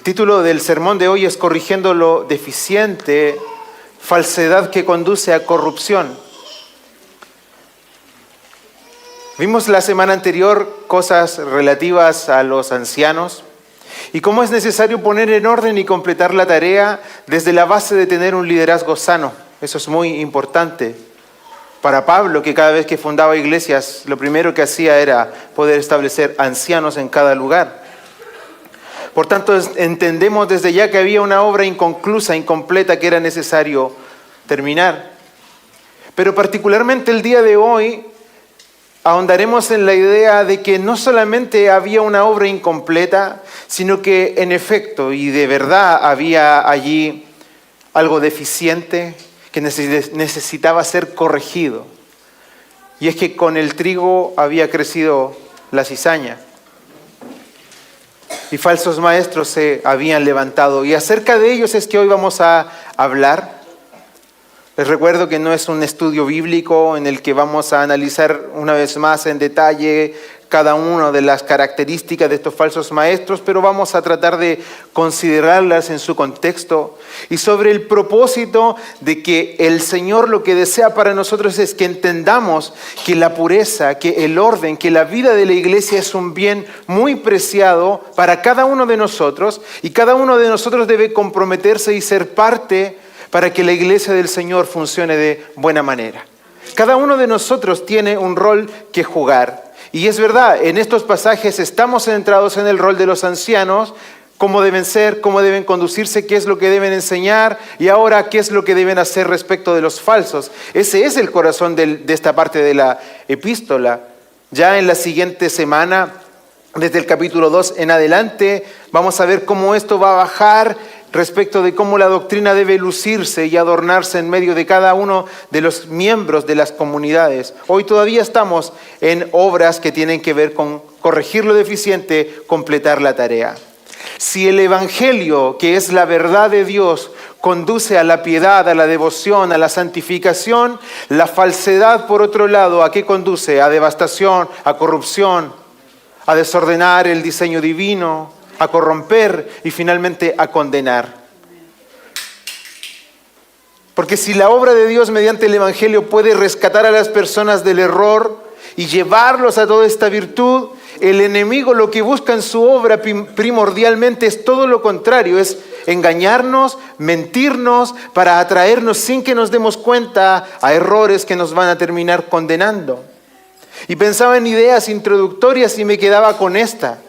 título del sermón de hoy es Corrigiendo lo deficiente, falsedad que conduce a corrupción. Vimos la semana anterior cosas relativas a los ancianos y cómo es necesario poner en orden y completar la tarea desde la base de tener un liderazgo sano. Eso es muy importante. Para Pablo, que cada vez que fundaba iglesias, lo primero que hacía era poder establecer ancianos en cada lugar. Por tanto, entendemos desde ya que había una obra inconclusa, incompleta, que era necesario terminar. Pero particularmente el día de hoy, ahondaremos en la idea de que no solamente había una obra incompleta, sino que en efecto y de verdad había allí algo deficiente que necesitaba ser corregido. Y es que con el trigo había crecido la cizaña. Y falsos maestros se habían levantado. Y acerca de ellos es que hoy vamos a hablar. Les recuerdo que no es un estudio bíblico en el que vamos a analizar una vez más en detalle cada una de las características de estos falsos maestros, pero vamos a tratar de considerarlas en su contexto y sobre el propósito de que el Señor lo que desea para nosotros es que entendamos que la pureza, que el orden, que la vida de la iglesia es un bien muy preciado para cada uno de nosotros y cada uno de nosotros debe comprometerse y ser parte para que la iglesia del Señor funcione de buena manera. Cada uno de nosotros tiene un rol que jugar. Y es verdad, en estos pasajes estamos centrados en el rol de los ancianos, cómo deben ser, cómo deben conducirse, qué es lo que deben enseñar y ahora qué es lo que deben hacer respecto de los falsos. Ese es el corazón de esta parte de la epístola. Ya en la siguiente semana, desde el capítulo 2 en adelante, vamos a ver cómo esto va a bajar respecto de cómo la doctrina debe lucirse y adornarse en medio de cada uno de los miembros de las comunidades. Hoy todavía estamos en obras que tienen que ver con corregir lo deficiente, completar la tarea. Si el Evangelio, que es la verdad de Dios, conduce a la piedad, a la devoción, a la santificación, la falsedad, por otro lado, ¿a qué conduce? A devastación, a corrupción, a desordenar el diseño divino, a corromper y finalmente a condenar. Porque si la obra de Dios mediante el Evangelio puede rescatar a las personas del error y llevarlos a toda esta virtud, el enemigo lo que busca en su obra primordialmente es todo lo contrario, es engañarnos, mentirnos, para atraernos sin que nos demos cuenta a errores que nos van a terminar condenando. Y pensaba en ideas introductorias y me quedaba con esta.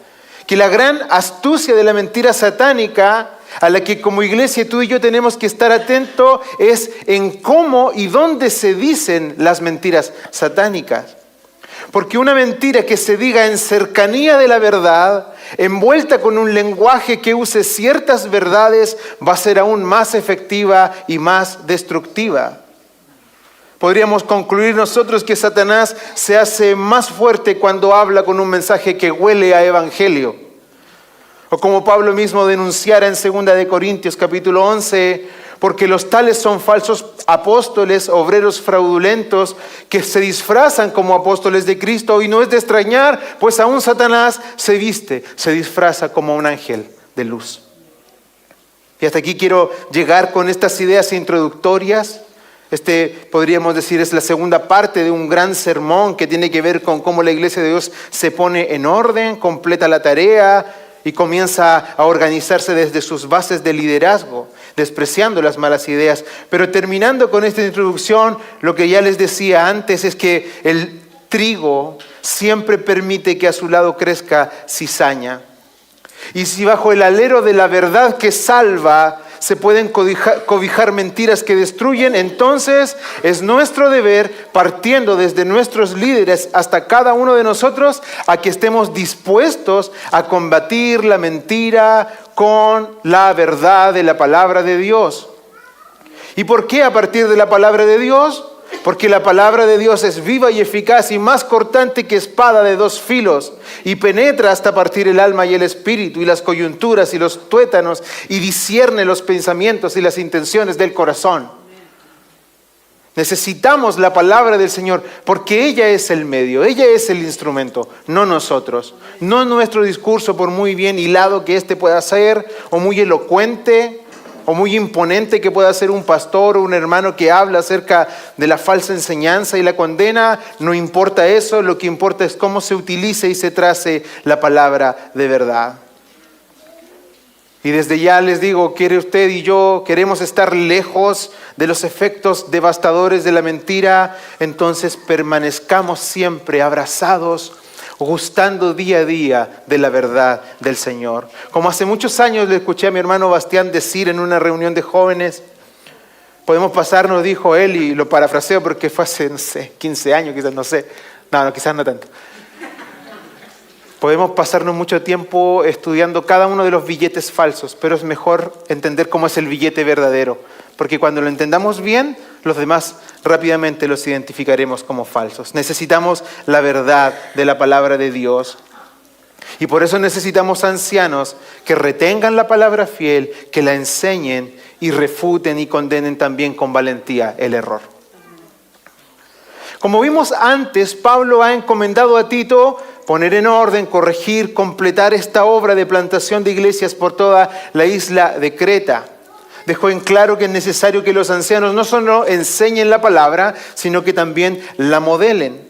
Que la gran astucia de la mentira satánica, a la que como iglesia tú y yo tenemos que estar atentos, es en cómo y dónde se dicen las mentiras satánicas. Porque una mentira que se diga en cercanía de la verdad, envuelta con un lenguaje que use ciertas verdades, va a ser aún más efectiva y más destructiva. Podríamos concluir nosotros que Satanás se hace más fuerte cuando habla con un mensaje que huele a evangelio. O como Pablo mismo denunciara en 2 de Corintios capítulo 11, porque los tales son falsos apóstoles, obreros fraudulentos, que se disfrazan como apóstoles de Cristo. Y no es de extrañar, pues aún Satanás se disfraza como un ángel de luz. Y hasta aquí quiero llegar con estas ideas introductorias. Podríamos decir, es la segunda parte de un gran sermón que tiene que ver con cómo la iglesia de Dios se pone en orden, completa la tarea y comienza a organizarse desde sus bases de liderazgo, despreciando las malas ideas. Pero terminando con esta introducción, lo que ya les decía antes es que el trigo siempre permite que a su lado crezca cizaña. Y si bajo el alero de la verdad que salva se pueden cobijar mentiras que destruyen, entonces es nuestro deber, partiendo desde nuestros líderes hasta cada uno de nosotros, a que estemos dispuestos a combatir la mentira con la verdad de la palabra de Dios. ¿Y por qué a partir de la palabra de Dios? Porque la palabra de Dios es viva y eficaz y más cortante que espada de 2 filos y penetra hasta partir el alma y el espíritu y las coyunturas y los tuétanos y discierne los pensamientos y las intenciones del corazón. Necesitamos la palabra del Señor porque ella es el medio, ella es el instrumento, no nosotros. No nuestro discurso, por muy bien hilado que éste pueda ser, o muy elocuente, o muy imponente que pueda ser un pastor o un hermano que habla acerca de la falsa enseñanza y la condena. No importa eso, lo que importa es cómo se utilice y se trace la palabra de verdad. Y desde ya les digo, quiere usted y yo, queremos estar lejos de los efectos devastadores de la mentira, entonces permanezcamos siempre abrazados, gustando día a día de la verdad del Señor. Como hace muchos años le escuché a mi hermano Bastián decir en una reunión de jóvenes, podemos pasarnos, dijo él, y lo parafraseo porque fue hace, no sé, 15 años, quizás, no sé, no, quizás no tanto. Podemos pasarnos mucho tiempo estudiando cada uno de los billetes falsos, pero es mejor entender cómo es el billete verdadero, porque cuando lo entendamos bien, los demás rápidamente los identificaremos como falsos. Necesitamos la verdad de la palabra de Dios. Y por eso necesitamos ancianos que retengan la palabra fiel, que la enseñen y refuten y condenen también con valentía el error. Como vimos antes, Pablo ha encomendado a Tito poner en orden, corregir, completar esta obra de plantación de iglesias por toda la isla de Creta. Dejó en claro que es necesario que los ancianos no solo enseñen la palabra, sino que también la modelen.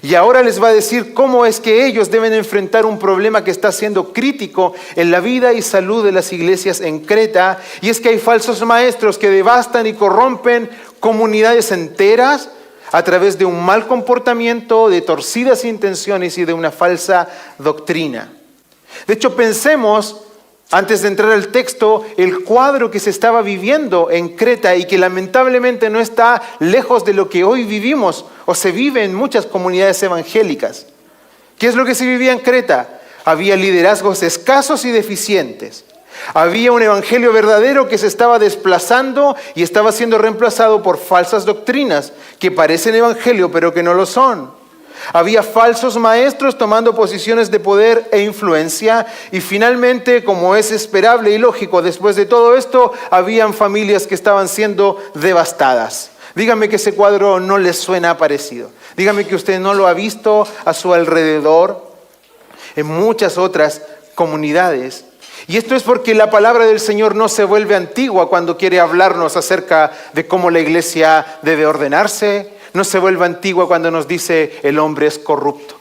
Y ahora les va a decir cómo es que ellos deben enfrentar un problema que está siendo crítico en la vida y salud de las iglesias en Creta. Y es que hay falsos maestros que devastan y corrompen comunidades enteras a través de un mal comportamiento, de torcidas intenciones y de una falsa doctrina. De hecho, pensemos, antes de entrar al texto, el cuadro que se estaba viviendo en Creta y que lamentablemente no está lejos de lo que hoy vivimos o se vive en muchas comunidades evangélicas. ¿Qué es lo que se vivía en Creta? Había liderazgos escasos y deficientes. Había un evangelio verdadero que se estaba desplazando y estaba siendo reemplazado por falsas doctrinas que parecen evangelio pero que no lo son. Había falsos maestros tomando posiciones de poder e influencia y finalmente, como es esperable y lógico, después de todo esto, habían familias que estaban siendo devastadas. Dígame que ese cuadro no les suena parecido. Dígame que usted no lo ha visto a su alrededor en muchas otras comunidades. Y esto es porque la palabra del Señor no se vuelve antigua cuando quiere hablarnos acerca de cómo la iglesia debe ordenarse. No se vuelve antigua cuando nos dice el hombre es corrupto,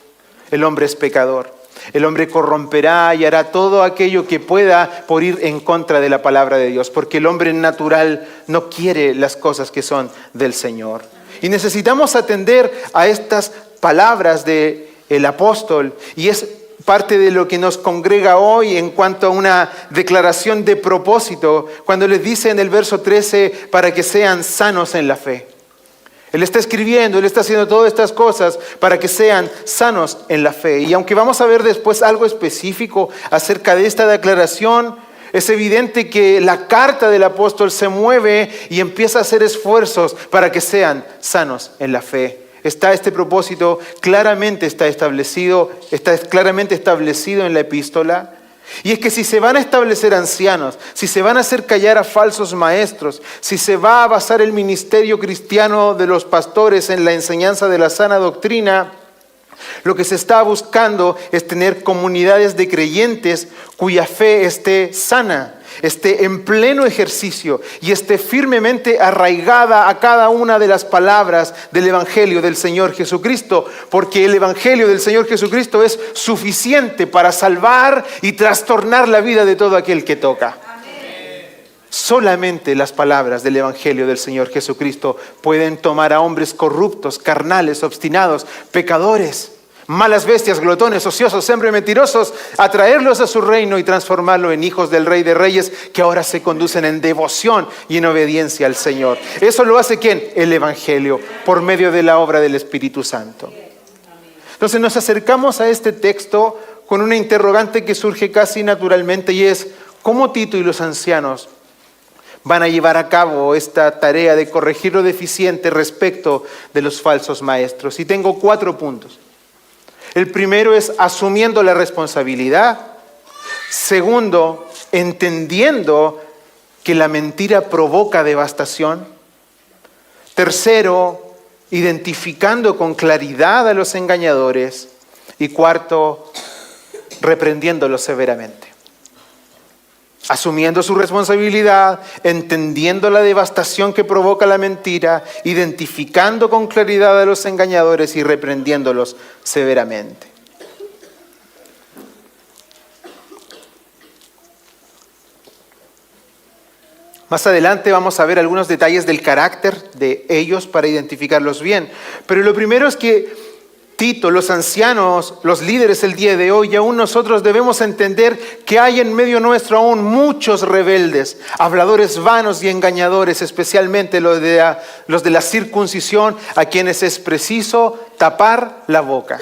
el hombre es pecador. El hombre corromperá y hará todo aquello que pueda por ir en contra de la palabra de Dios, porque el hombre natural no quiere las cosas que son del Señor. Y necesitamos atender a estas palabras del apóstol, y es parte de lo que nos congrega hoy en cuanto a una declaración de propósito, cuando les dice en el verso 13, para que sean sanos en la fe. Él está escribiendo, Él está haciendo todas estas cosas para que sean sanos en la fe. Y aunque vamos a ver después algo específico acerca de esta declaración, es evidente que la carta del apóstol se mueve y empieza a hacer esfuerzos para que sean sanos en la fe. Este propósito claramente está claramente establecido en la epístola. Y es que si se van a establecer ancianos, si se van a hacer callar a falsos maestros, si se va a basar el ministerio cristiano de los pastores en la enseñanza de la sana doctrina, lo que se está buscando es tener comunidades de creyentes cuya fe esté sana, esté en pleno ejercicio y esté firmemente arraigada a cada una de las palabras del Evangelio del Señor Jesucristo, porque el Evangelio del Señor Jesucristo es suficiente para salvar y trastornar la vida de todo aquel que toca. Solamente las palabras del Evangelio del Señor Jesucristo pueden tomar a hombres corruptos, carnales, obstinados, pecadores, malas bestias, glotones, ociosos, siempre mentirosos, atraerlos a su reino y transformarlo en hijos del Rey de Reyes que ahora se conducen en devoción y en obediencia al Señor. Eso lo hace ¿quién? El Evangelio, por medio de la obra del Espíritu Santo. Entonces nos acercamos a este texto con una interrogante que surge casi naturalmente y es ¿cómo Tito y los ancianos van a llevar a cabo esta tarea de corregir lo deficiente respecto de los falsos maestros? Y tengo 4 puntos. El primero es asumiendo la responsabilidad. Segundo, entendiendo que la mentira provoca devastación. Tercero, identificando con claridad a los engañadores. Y cuarto, reprendiéndolos severamente. Asumiendo su responsabilidad, entendiendo la devastación que provoca la mentira, identificando con claridad a los engañadores y reprendiéndolos severamente. Más adelante vamos a ver algunos detalles del carácter de ellos para identificarlos bien. Pero lo primero es que Tito, los ancianos, los líderes el día de hoy y aún nosotros debemos entender que hay en medio nuestro aún muchos rebeldes, habladores vanos y engañadores, especialmente los de la circuncisión, a quienes es preciso tapar la boca.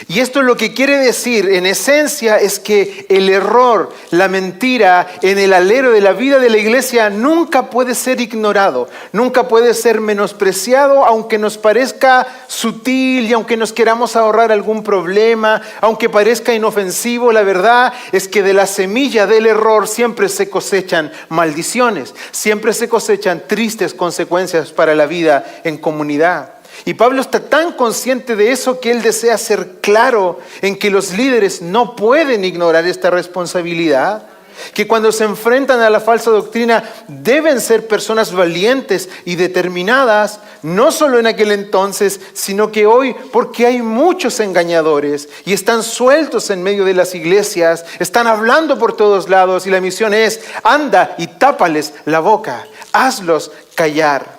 Y esto lo que quiere decir en esencia es que el error, la mentira en el alero de la vida de la iglesia nunca puede ser ignorado, nunca puede ser menospreciado, aunque nos parezca sutil y aunque nos queramos ahorrar algún problema, aunque parezca inofensivo. La verdad es que de la semilla del error siempre se cosechan maldiciones, siempre se cosechan tristes consecuencias para la vida en comunidad. Y Pablo está tan consciente de eso que él desea ser claro en que los líderes no pueden ignorar esta responsabilidad, que cuando se enfrentan a la falsa doctrina deben ser personas valientes y determinadas, no solo en aquel entonces, sino que hoy, porque hay muchos engañadores y están sueltos en medio de las iglesias, están hablando por todos lados y la misión es: anda y tápales la boca, hazlos callar.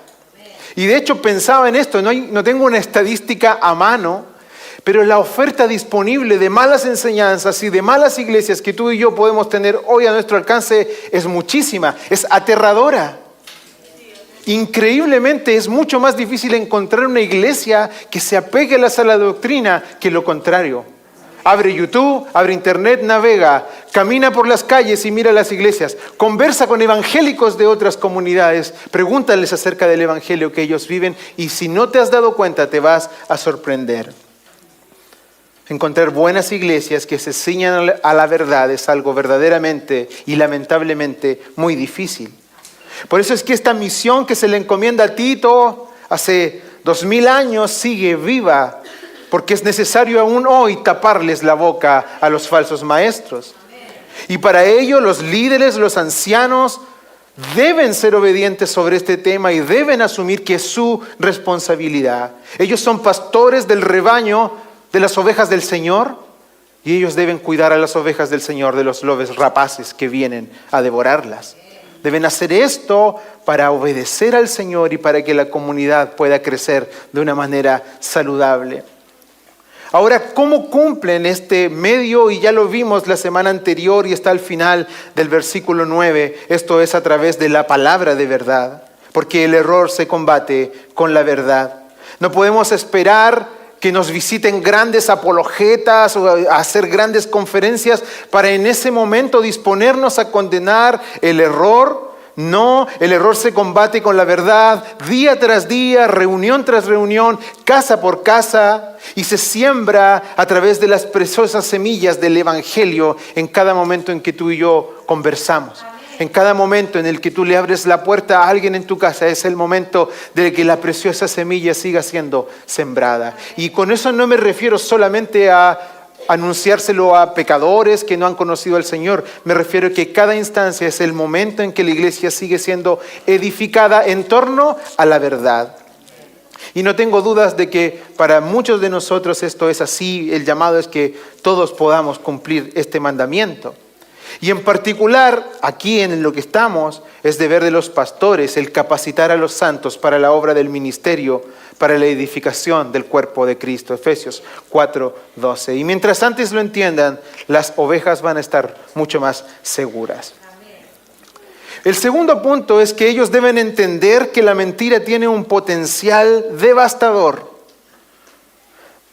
Y de hecho pensaba en esto, no tengo una estadística a mano, pero la oferta disponible de malas enseñanzas y de malas iglesias que tú y yo podemos tener hoy a nuestro alcance es muchísima, es aterradora. Increíblemente es mucho más difícil encontrar una iglesia que se apegue a la sana doctrina que lo contrario. Abre YouTube, abre internet, navega, camina por las calles y mira las iglesias. Conversa con evangélicos de otras comunidades, pregúntales acerca del evangelio que ellos viven y si no te has dado cuenta te vas a sorprender. Encontrar buenas iglesias que se ciñan a la verdad es algo verdaderamente y lamentablemente muy difícil. Por eso es que esta misión que se le encomienda a Tito hace 2000 años sigue viva. Porque es necesario aún hoy taparles la boca a los falsos maestros. Y para ello los líderes, los ancianos, deben ser obedientes sobre este tema y deben asumir que es su responsabilidad. Ellos son pastores del rebaño de las ovejas del Señor y ellos deben cuidar a las ovejas del Señor de los lobos rapaces que vienen a devorarlas. Deben hacer esto para obedecer al Señor y para que la comunidad pueda crecer de una manera saludable. Ahora, ¿cómo cumplen este medio? Y ya lo vimos la semana anterior y está al final del versículo 9. Esto es a través de la palabra de verdad, porque el error se combate con la verdad. No podemos esperar que nos visiten grandes apologetas o hacer grandes conferencias para en ese momento disponernos a condenar el error. No, el error se combate con la verdad, día tras día, reunión tras reunión, casa por casa, y se siembra a través de las preciosas semillas del evangelio en cada momento en que tú y yo conversamos. En cada momento en el que tú le abres la puerta a alguien en tu casa, es el momento de que la preciosa semilla siga siendo sembrada. Y con eso no me refiero solamente a anunciárselo a pecadores que no han conocido al Señor. Me refiero a que cada instancia es el momento en que la iglesia sigue siendo edificada en torno a la verdad. Y no tengo dudas de que para muchos de nosotros esto es así. El llamado es que todos podamos cumplir este mandamiento. Y en particular, aquí en lo que estamos, es deber de los pastores el capacitar a los santos para la obra del ministerio, para la edificación del cuerpo de Cristo. Efesios 4:12. Y mientras antes lo entiendan, las ovejas van a estar mucho más seguras. El segundo punto es que ellos deben entender que la mentira tiene un potencial devastador.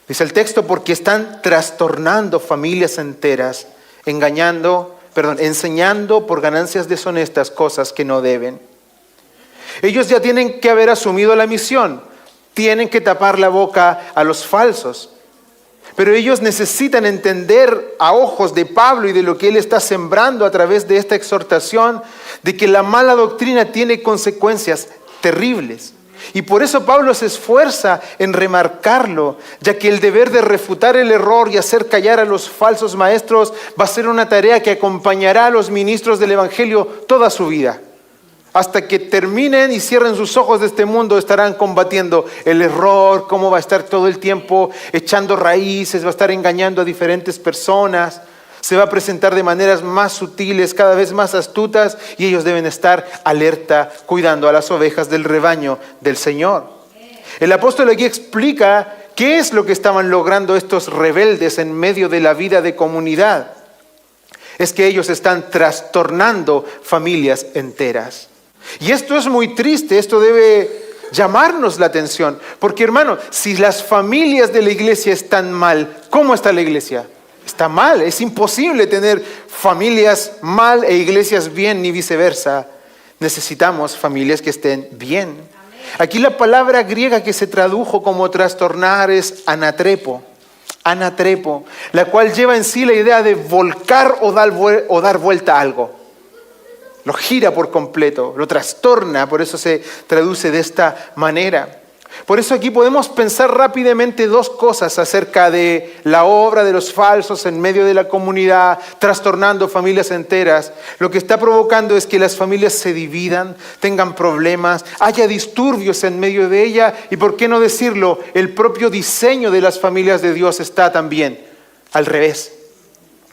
Dice el texto, porque están trastornando familias enteras, enseñando por ganancias deshonestas cosas que no deben. Ellos ya tienen que haber asumido la misión, tienen que tapar la boca a los falsos. Pero ellos necesitan entender a ojos de Pablo y de lo que él está sembrando a través de esta exhortación, de que la mala doctrina tiene consecuencias terribles. Y por eso Pablo se esfuerza en remarcarlo, ya que el deber de refutar el error y hacer callar a los falsos maestros va a ser una tarea que acompañará a los ministros del Evangelio toda su vida. Hasta que terminen y cierren sus ojos de este mundo, estarán combatiendo el error, cómo va a estar todo el tiempo echando raíces, va a estar engañando a diferentes personas. Se va a presentar de maneras más sutiles, cada vez más astutas, y ellos deben estar alerta, cuidando a las ovejas del rebaño del Señor. El apóstol aquí explica qué es lo que estaban logrando estos rebeldes en medio de la vida de comunidad. Es que ellos están trastornando familias enteras. Y esto es muy triste, esto debe llamarnos la atención. Porque, hermano, si las familias de la iglesia están mal, ¿cómo está la iglesia? Está mal, es imposible tener familias mal e iglesias bien, ni viceversa. Necesitamos familias que estén bien. Aquí la palabra griega que se tradujo como trastornar es anatrepo, la cual lleva en sí la idea de volcar o dar vuelta a algo. Lo gira por completo, lo trastorna, por eso se traduce de esta manera. Por eso aquí podemos pensar rápidamente dos cosas acerca de la obra de los falsos en medio de la comunidad, trastornando familias enteras. Lo que está provocando es que las familias se dividan, tengan problemas, haya disturbios en medio de ella y, por qué no decirlo, el propio diseño de las familias de Dios está también al revés,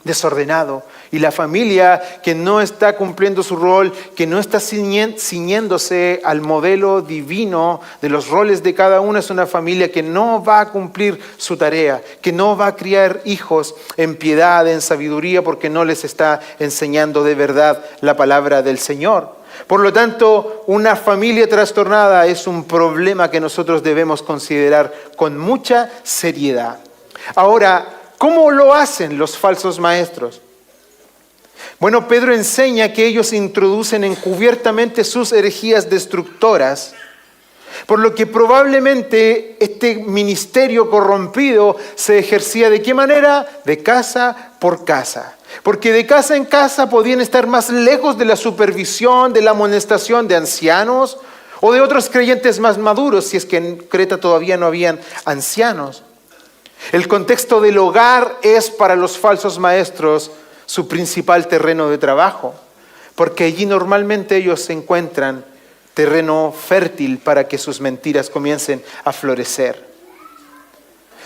desordenado. Y la familia que no está cumpliendo su rol, que no está ciñéndose al modelo divino de los roles de cada uno, es una familia que no va a cumplir su tarea, que no va a criar hijos en piedad, en sabiduría, porque no les está enseñando de verdad la palabra del Señor. Por lo tanto, una familia trastornada es un problema que nosotros debemos considerar con mucha seriedad. Ahora, ¿cómo lo hacen los falsos maestros? Bueno, Pedro enseña que ellos introducen encubiertamente sus herejías destructoras, por lo que probablemente este ministerio corrompido se ejercía ¿de qué manera? De casa por casa. Porque de casa en casa podían estar más lejos de la supervisión, de la amonestación de ancianos o de otros creyentes más maduros, si es que en Creta todavía no habían ancianos. El contexto del hogar es para los falsos maestros su principal terreno de trabajo, porque allí normalmente ellos encuentran terreno fértil para que sus mentiras comiencen a florecer.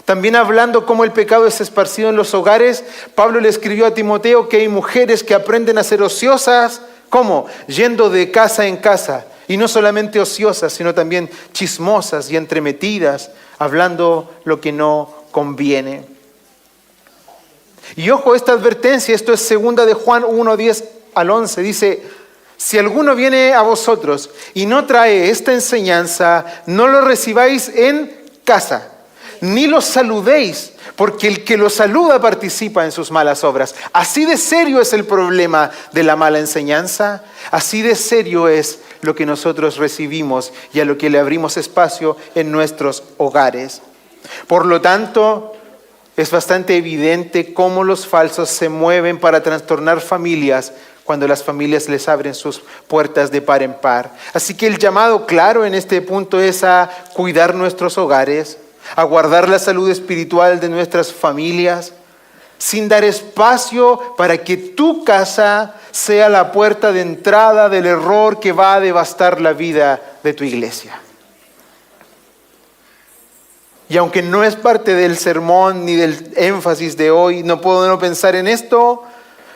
También hablando cómo el pecado es esparcido en los hogares, Pablo le escribió a Timoteo que hay mujeres que aprenden a ser ociosas, ¿cómo? Yendo de casa en casa, y no solamente ociosas, sino también chismosas y entremetidas, hablando lo que no conviene. Y ojo, esta advertencia, esto es 2 de Juan 1, 10 al 11, dice: si alguno viene a vosotros y no trae esta enseñanza, no lo recibáis en casa, ni lo saludéis, porque el que lo saluda participa en sus malas obras. Así de serio es el problema de la mala enseñanza, así de serio es lo que nosotros recibimos y a lo que le abrimos espacio en nuestros hogares. Por lo tanto, es bastante evidente cómo los falsos se mueven para trastornar familias cuando las familias les abren sus puertas de par en par. Así que el llamado claro en este punto es a cuidar nuestros hogares, a guardar la salud espiritual de nuestras familias, sin dar espacio para que tu casa sea la puerta de entrada del error que va a devastar la vida de tu iglesia. Y aunque no es parte del sermón ni del énfasis de hoy, no puedo no pensar en esto.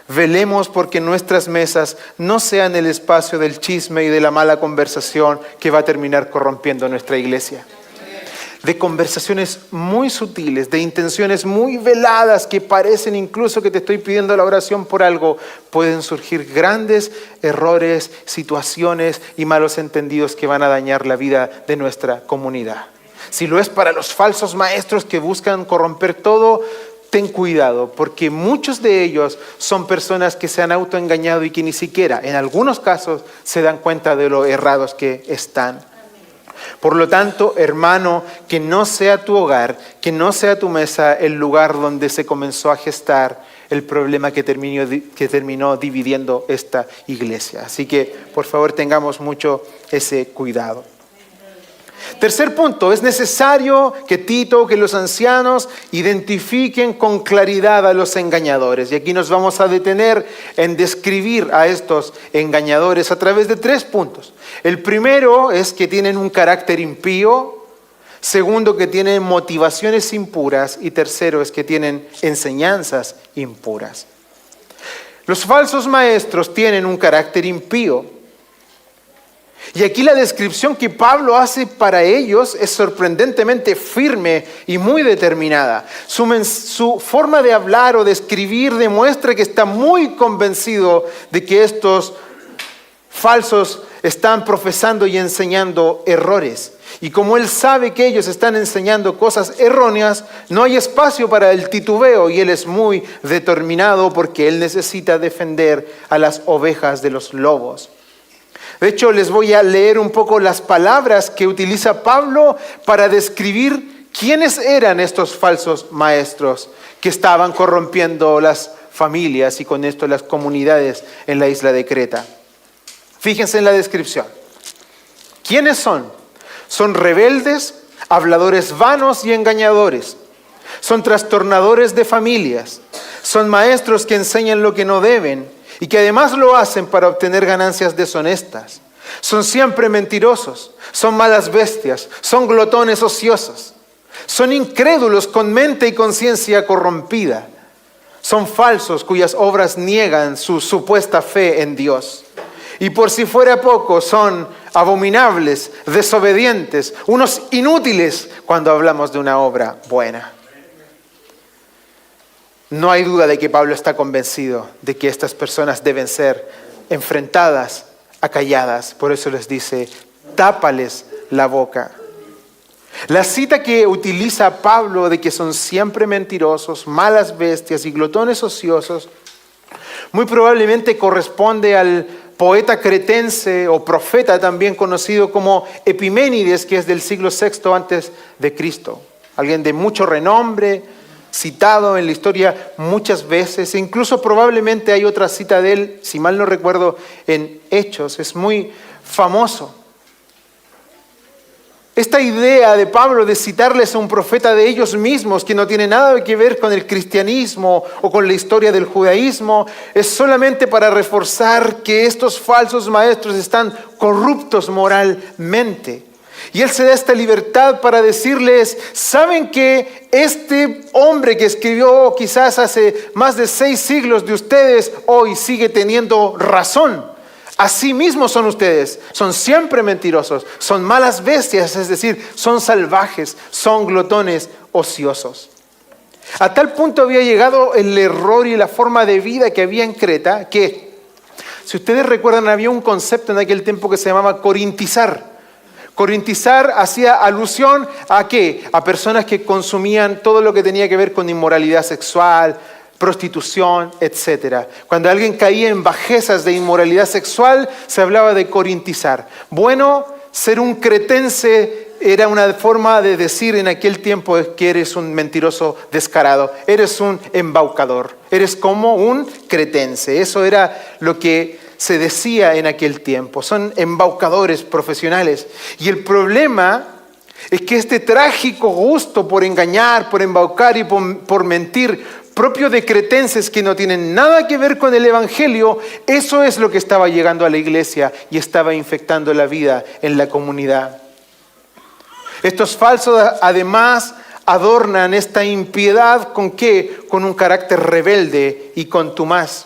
Velemos porque nuestras mesas no sean el espacio del chisme y de la mala conversación que va a terminar corrompiendo nuestra iglesia. De conversaciones muy sutiles, de intenciones muy veladas que parecen incluso que te estoy pidiendo la oración por algo, pueden surgir grandes errores, situaciones y malos entendidos que van a dañar la vida de nuestra comunidad. Si lo es para los falsos maestros que buscan corromper todo, ten cuidado, porque muchos de ellos son personas que se han autoengañado y que ni siquiera, en algunos casos, se dan cuenta de lo errados que están. Por lo tanto, hermano, que no sea tu hogar, que no sea tu mesa el lugar donde se comenzó a gestar el problema que terminó dividiendo esta iglesia. Así que, por favor, tengamos mucho ese cuidado. Tercer punto, es necesario que los ancianos identifiquen con claridad a los engañadores. Y aquí nos vamos a detener en describir a estos engañadores a través de 3 puntos. El primero es que tienen un carácter impío. Segundo, que tienen motivaciones impuras. Y tercero, es que tienen enseñanzas impuras. Los falsos maestros tienen un carácter impío. Y aquí la descripción que Pablo hace para ellos es sorprendentemente firme y muy determinada. Su forma de hablar o de escribir demuestra que está muy convencido de que estos falsos están profesando y enseñando errores. Y como él sabe que ellos están enseñando cosas erróneas, no hay espacio para el titubeo y él es muy determinado porque él necesita defender a las ovejas de los lobos. De hecho, les voy a leer un poco las palabras que utiliza Pablo para describir quiénes eran estos falsos maestros que estaban corrompiendo las familias y con esto las comunidades en la isla de Creta. Fíjense en la descripción. ¿Quiénes son? Son rebeldes, habladores vanos y engañadores. Son trastornadores de familias. Son maestros que enseñan lo que no deben y que además lo hacen para obtener ganancias deshonestas. Son siempre mentirosos, son malas bestias, son glotones ociosos. Son incrédulos con mente y conciencia corrompida. Son falsos cuyas obras niegan su supuesta fe en Dios. Y por si fuera poco, son abominables, desobedientes, unos inútiles cuando hablamos de una obra buena. No hay duda de que Pablo está convencido de que estas personas deben ser enfrentadas, acalladas. Por eso les dice, tápales la boca. La cita que utiliza Pablo de que son siempre mentirosos, malas bestias y glotones ociosos, muy probablemente corresponde al poeta cretense o profeta también conocido como Epiménides, que es del siglo VI antes de Cristo. Alguien de mucho renombre, citado en la historia muchas veces, e incluso probablemente hay otra cita de él, si mal no recuerdo, en Hechos, es muy famoso. Esta idea de Pablo de citarles a un profeta de ellos mismos que no tiene nada que ver con el cristianismo o con la historia del judaísmo, es solamente para reforzar que estos falsos maestros están corruptos moralmente. Y él se da esta libertad para decirles, ¿saben que este hombre que escribió quizás hace más de 6 siglos de ustedes, hoy sigue teniendo razón? Así mismo son ustedes, son siempre mentirosos, son malas bestias, es decir, son salvajes, son glotones ociosos. A tal punto había llegado el error y la forma de vida que había en Creta, que, si ustedes recuerdan, había un concepto en aquel tiempo que se llamaba corintizar. Corintizar hacía alusión ¿a qué? A personas que consumían todo lo que tenía que ver con inmoralidad sexual, prostitución, etc. Cuando alguien caía en bajezas de inmoralidad sexual, se hablaba de corintizar. Bueno, ser un cretense era una forma de decir en aquel tiempo que eres un mentiroso descarado, eres un embaucador, eres como un cretense. Eso era lo que se decía en aquel tiempo. Son embaucadores profesionales. Y el problema es que este trágico gusto por engañar, por embaucar y por mentir, propio de cretenses que no tienen nada que ver con el evangelio, eso es lo que estaba llegando a la iglesia y estaba infectando la vida en la comunidad. Estos falsos además adornan esta impiedad ¿con qué? Con un carácter rebelde y contumaz.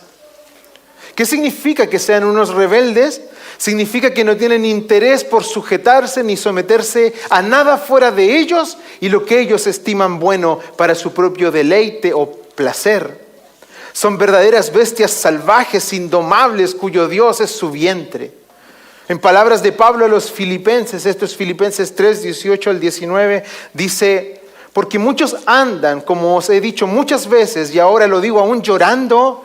¿Qué significa que sean unos rebeldes? Significa que no tienen interés por sujetarse ni someterse a nada fuera de ellos y lo que ellos estiman bueno para su propio deleite o placer. Son verdaderas bestias salvajes, indomables, cuyo Dios es su vientre. En palabras de Pablo a los filipenses, esto es Filipenses 3, 18 al 19, dice, porque muchos andan, como os he dicho muchas veces, y ahora lo digo aún llorando,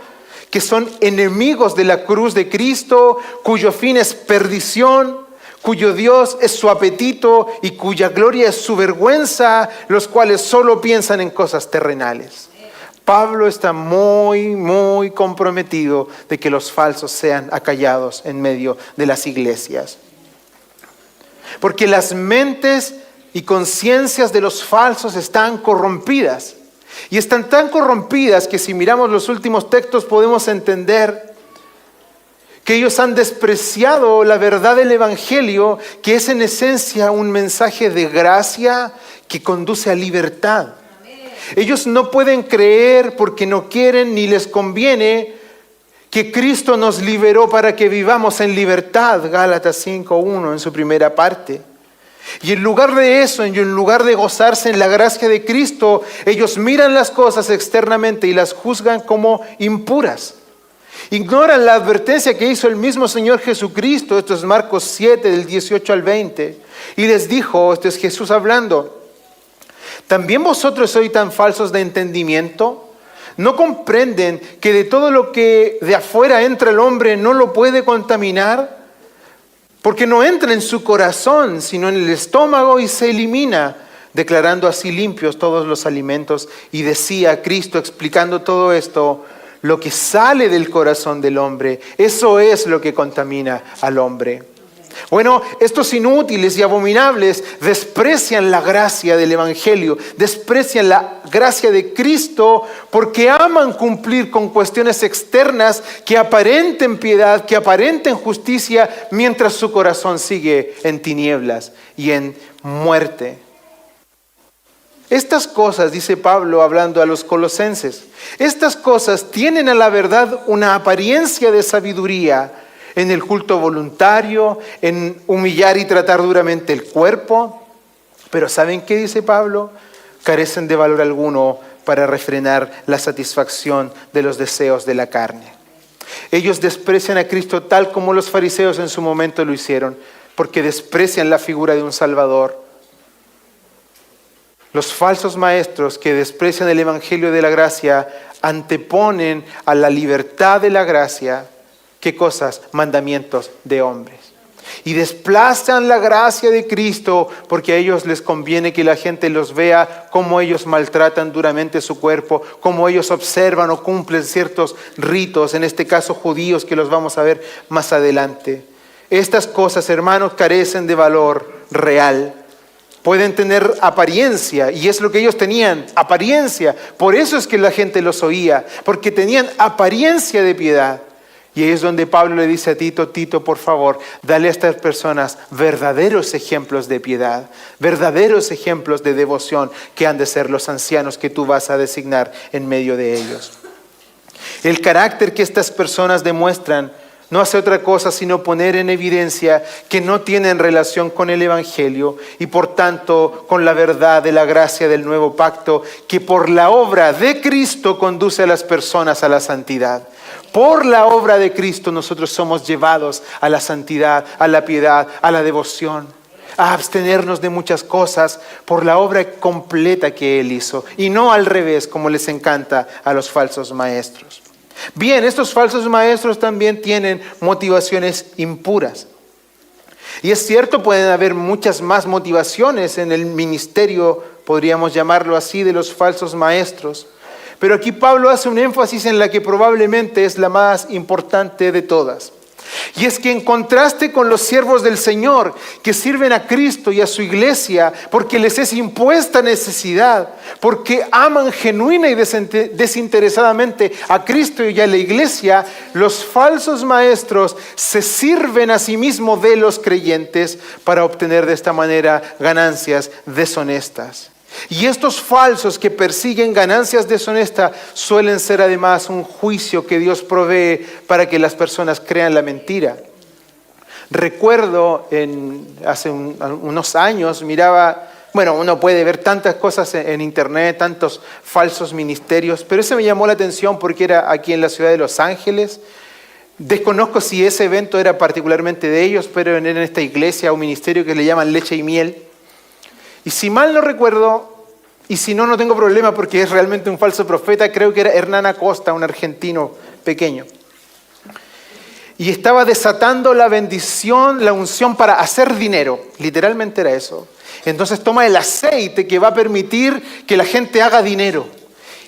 que son enemigos de la cruz de Cristo, cuyo fin es perdición, cuyo Dios es su apetito y cuya gloria es su vergüenza, los cuales solo piensan en cosas terrenales. Pablo está muy comprometido de que los falsos sean acallados en medio de las iglesias. Porque las mentes y conciencias de los falsos están corrompidas. Y están tan corrompidas que si miramos los últimos textos podemos entender que ellos han despreciado la verdad del Evangelio, que es en esencia un mensaje de gracia que conduce a libertad. Ellos no pueden creer porque no quieren ni les conviene que Cristo nos liberó para que vivamos en libertad, Gálatas 5:1 en su primera parte. Y en lugar de eso, y en lugar de gozarse en la gracia de Cristo, ellos miran las cosas externamente y las juzgan como impuras. Ignoran la advertencia que hizo el mismo Señor Jesucristo, esto es Marcos 7, del 18 al 20, y les dijo, esto es Jesús hablando, ¿también vosotros sois tan falsos de entendimiento? ¿No comprenden que de todo lo que de afuera entra el hombre no lo puede contaminar? Porque no entra en su corazón, sino en el estómago y se elimina, declarando así limpios todos los alimentos. Y decía Cristo, explicando todo esto, lo que sale del corazón del hombre, eso es lo que contamina al hombre. Bueno, estos inútiles y abominables desprecian la gracia del Evangelio, desprecian la gracia de Cristo porque aman cumplir con cuestiones externas que aparenten piedad, que aparenten justicia, mientras su corazón sigue en tinieblas y en muerte. Estas cosas, dice Pablo hablando a los colosenses, estas cosas tienen a la verdad una apariencia de sabiduría en el culto voluntario, en humillar y tratar duramente el cuerpo. Pero ¿saben qué dice Pablo? Carecen de valor alguno para refrenar la satisfacción de los deseos de la carne. Ellos desprecian a Cristo tal como los fariseos en su momento lo hicieron, porque desprecian la figura de un Salvador. Los falsos maestros que desprecian el Evangelio de la gracia anteponen a la libertad de la gracia, ¿qué cosas? Mandamientos de hombres. Y desplazan la gracia de Cristo porque a ellos les conviene que la gente los vea cómo ellos maltratan duramente su cuerpo, cómo ellos observan o cumplen ciertos ritos, en este caso judíos, que los vamos a ver más adelante. Estas cosas, hermanos, carecen de valor real. Pueden tener apariencia, y es lo que ellos tenían, apariencia. Por eso es que la gente los oía, porque tenían apariencia de piedad. Y ahí es donde Pablo le dice a Tito, Tito, por favor, dale a estas personas verdaderos ejemplos de piedad, verdaderos ejemplos de devoción que han de ser los ancianos que tú vas a designar en medio de ellos. El carácter que estas personas demuestran no hace otra cosa sino poner en evidencia que no tienen relación con el Evangelio y por tanto con la verdad de la gracia del nuevo pacto que por la obra de Cristo conduce a las personas a la santidad. Por la obra de Cristo nosotros somos llevados a la santidad, a la piedad, a la devoción, a abstenernos de muchas cosas por la obra completa que Él hizo y no al revés como les encanta a los falsos maestros. Bien, estos falsos maestros también tienen motivaciones impuras. Y es cierto, pueden haber muchas más motivaciones en el ministerio, podríamos llamarlo así, de los falsos maestros. Pero aquí Pablo hace un énfasis en la que probablemente es la más importante de todas. Y es que en contraste con los siervos del Señor que sirven a Cristo y a su iglesia porque les es impuesta necesidad, porque aman genuina y desinteresadamente a Cristo y a la iglesia, los falsos maestros se sirven a sí mismos de los creyentes para obtener de esta manera ganancias deshonestas. Y estos falsos que persiguen ganancias deshonestas suelen ser además un juicio que Dios provee para que las personas crean la mentira. Recuerdo hace unos años miraba, uno puede ver tantas cosas en internet, tantos falsos ministerios, pero ese me llamó la atención porque era aquí en la ciudad de Los Ángeles. Desconozco si ese evento era particularmente de ellos, pero en esta iglesia o ministerio que le llaman Leche y Miel. Y si mal no recuerdo, y si no, no tengo problema porque es realmente un falso profeta, creo que era Hernán Acosta, un argentino pequeño. Y estaba desatando la bendición, la unción para hacer dinero. Literalmente era eso. Entonces toma el aceite que va a permitir que la gente haga dinero.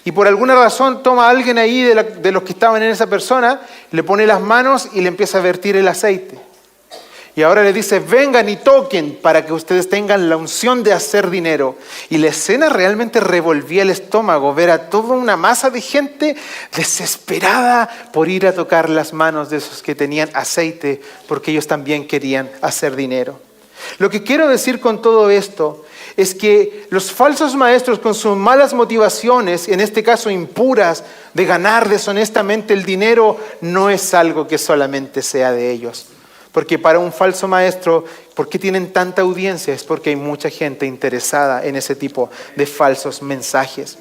Y por alguna razón toma a alguien ahí de los que estaban en esa persona, le pone las manos y le empieza a vertir el aceite. Y ahora le dice, vengan y toquen para que ustedes tengan la unción de hacer dinero. Y la escena realmente revolvía el estómago, ver a toda una masa de gente desesperada por ir a tocar las manos de esos que tenían aceite, porque ellos también querían hacer dinero. Lo que quiero decir con todo esto es que los falsos maestros, con sus malas motivaciones, en este caso impuras, de ganar deshonestamente el dinero, no es algo que solamente sea de ellos. Porque para un falso maestro, ¿por qué tienen tanta audiencia? Es porque hay mucha gente interesada en ese tipo de falsos mensajes.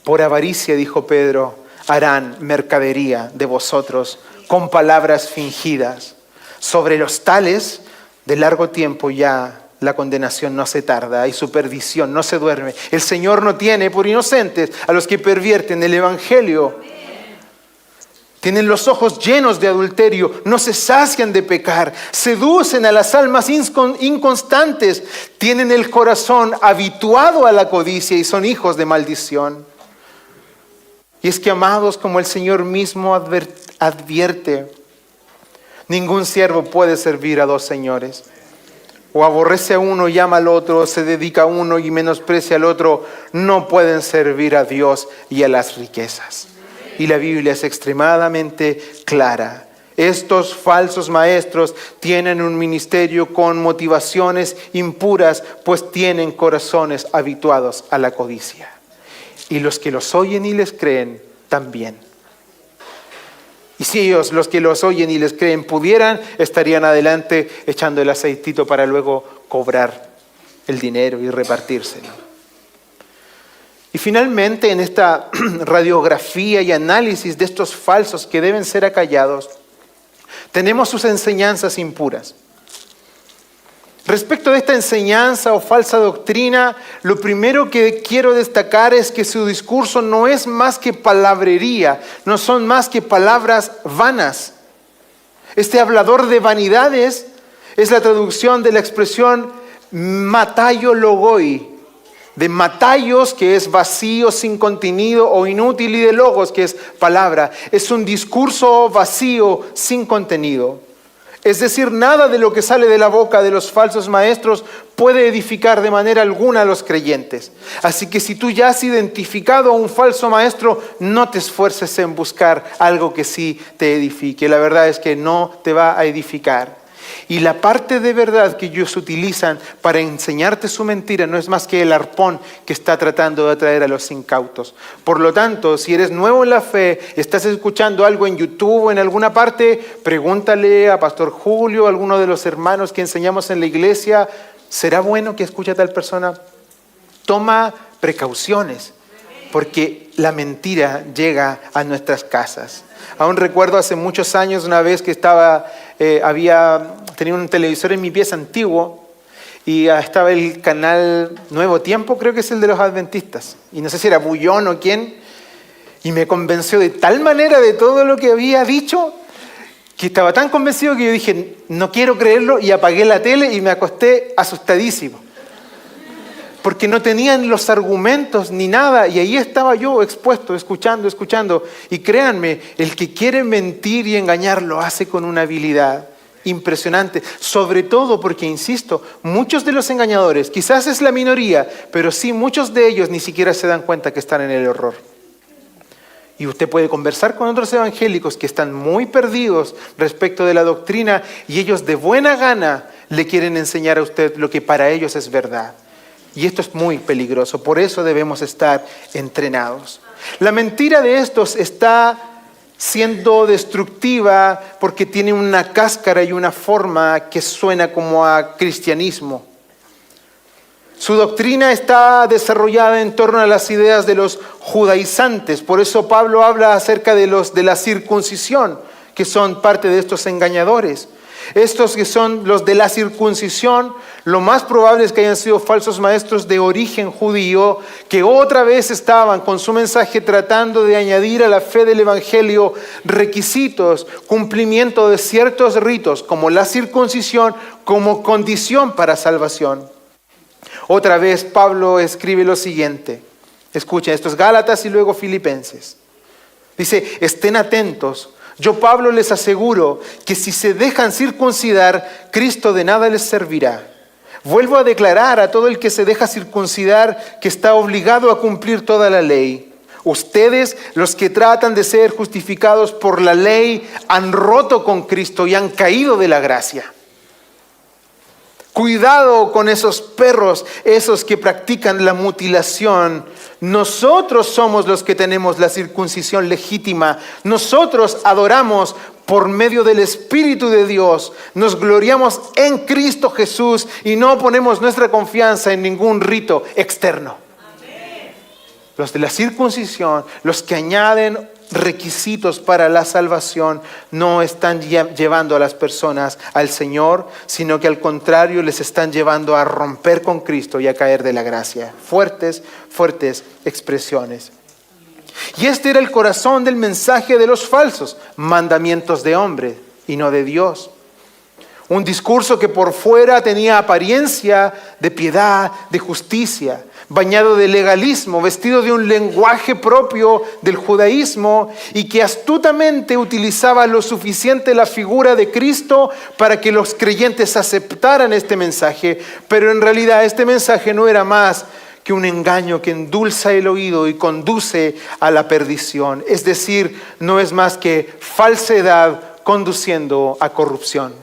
Por avaricia, dijo Pedro, harán mercadería de vosotros con palabras fingidas. Sobre los tales, de largo tiempo ya la condenación no se tarda y su perdición no se duerme. El Señor no tiene por inocentes a los que pervierten el Evangelio. Tienen los ojos llenos de adulterio, no se sacian de pecar, seducen a las almas inconstantes, tienen el corazón habituado a la codicia y son hijos de maldición. Y es que, amados, como el Señor mismo advierte, ningún siervo puede servir a dos señores. O aborrece a uno y ama al otro, o se dedica a uno y menosprecia al otro. No pueden servir a Dios y a las riquezas. Y la Biblia es extremadamente clara. Estos falsos maestros tienen un ministerio con motivaciones impuras, pues tienen corazones habituados a la codicia. Y los que los oyen y les creen también. Y si ellos, los que los oyen y les creen, pudieran, estarían adelante echando el aceitito para luego cobrar el dinero y repartírselo. Y finalmente, en esta radiografía y análisis de estos falsos que deben ser acallados, tenemos sus enseñanzas impuras. Respecto de esta enseñanza o falsa doctrina, lo primero que quiero destacar es que su discurso no es más que palabrería, no son más que palabras vanas. Este hablador de vanidades es la traducción de la expresión mataio logoi, de mataios, que es vacío, sin contenido, o inútil, y de logos, que es palabra. Es un discurso vacío, sin contenido. Es decir, nada de lo que sale de la boca de los falsos maestros puede edificar de manera alguna a los creyentes. Así que si tú ya has identificado a un falso maestro, no te esfuerces en buscar algo que sí te edifique. La verdad es que no te va a edificar. Y la parte de verdad que ellos utilizan para enseñarte su mentira no es más que el arpón que está tratando de atraer a los incautos. Por lo tanto, si eres nuevo en la fe, estás escuchando algo en YouTube o en alguna parte, pregúntale a Pastor Julio, a alguno de los hermanos que enseñamos en la iglesia, ¿será bueno que escuche a tal persona? Toma precauciones, porque la mentira llega a nuestras casas. Aún recuerdo hace muchos años una vez que tenía un televisor en mi pieza antiguo y estaba el canal Nuevo Tiempo, creo que es el de los adventistas. Y no sé si era Bullón o quién. Y me convenció de tal manera de todo lo que había dicho que estaba tan convencido que yo dije, no quiero creerlo, y apagué la tele y me acosté asustadísimo. Porque no tenían los argumentos ni nada, y ahí estaba yo expuesto, escuchando. Y créanme, el que quiere mentir y engañar lo hace con una habilidad impresionante. Sobre todo porque, insisto, muchos de los engañadores, quizás es la minoría, pero sí muchos de ellos ni siquiera se dan cuenta que están en el error. Y usted puede conversar con otros evangélicos que están muy perdidos respecto de la doctrina, y ellos de buena gana le quieren enseñar a usted lo que para ellos es verdad. Y esto es muy peligroso, por eso debemos estar entrenados. La mentira de estos está siendo destructiva porque tiene una cáscara y una forma que suena como a cristianismo. Su doctrina está desarrollada en torno a las ideas de los judaizantes, por eso Pablo habla acerca de los de la circuncisión, que son parte de estos engañadores. Estos que son los de la circuncisión, lo más probable es que hayan sido falsos maestros de origen judío, que otra vez estaban con su mensaje tratando de añadir a la fe del evangelio requisitos, cumplimiento de ciertos ritos, como la circuncisión, como condición para salvación. Otra vez Pablo escribe lo siguiente. Escuchen, esto es Gálatas y luego Filipenses. Dice, estén atentos. Yo, Pablo, les aseguro que si se dejan circuncidar, Cristo de nada les servirá. Vuelvo a declarar a todo el que se deja circuncidar que está obligado a cumplir toda la ley. Ustedes, los que tratan de ser justificados por la ley, han roto con Cristo y han caído de la gracia. Cuidado con esos perros, esos que practican la mutilación. Nosotros somos los que tenemos la circuncisión legítima. Nosotros adoramos por medio del Espíritu de Dios. Nos gloriamos en Cristo Jesús y no ponemos nuestra confianza en ningún rito externo. Los de la circuncisión, los que añaden requisitos para la salvación, no están llevando a las personas al Señor, sino que al contrario les están llevando a romper con Cristo y a caer de la gracia. Fuertes expresiones. Y este era el corazón del mensaje de los falsos, mandamientos de hombre y no de Dios. Un discurso que por fuera tenía apariencia de piedad, de justicia, bañado de legalismo, vestido de un lenguaje propio del judaísmo y que astutamente utilizaba lo suficiente la figura de Cristo para que los creyentes aceptaran este mensaje, pero en realidad este mensaje no era más que un engaño que endulza el oído y conduce a la perdición. Es decir, no es más que falsedad conduciendo a corrupción.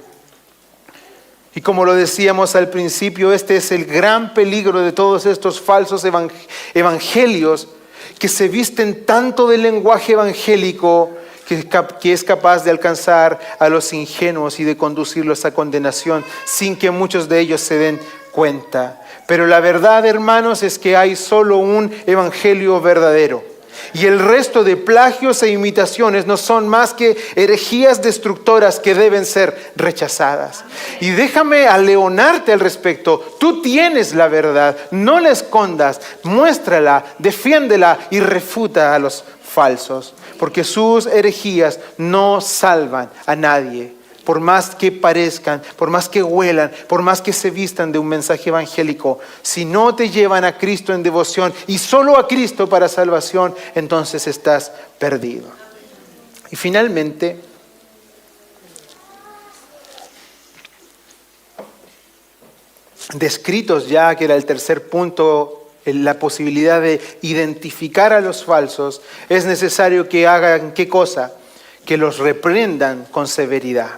Y como lo decíamos al principio, este es el gran peligro de todos estos falsos evangelios que se visten tanto del lenguaje evangélico que es capaz de alcanzar a los ingenuos y de conducirlos a condenación sin que muchos de ellos se den cuenta. Pero la verdad, hermanos, es que hay solo un evangelio verdadero. Y el resto de plagios e imitaciones no son más que herejías destructoras que deben ser rechazadas. Y déjame aleonarte al respecto. Tú tienes la verdad, no la escondas, muéstrala, defiéndela y refuta a los falsos. Porque sus herejías no salvan a nadie. Por más que parezcan, por más que huelan, por más que se vistan de un mensaje evangélico, si no te llevan a Cristo en devoción y solo a Cristo para salvación, entonces estás perdido. Y finalmente, descritos ya, que era el tercer punto, la posibilidad de identificar a los falsos, es necesario que hagan ¿qué cosa? Que los reprendan con severidad.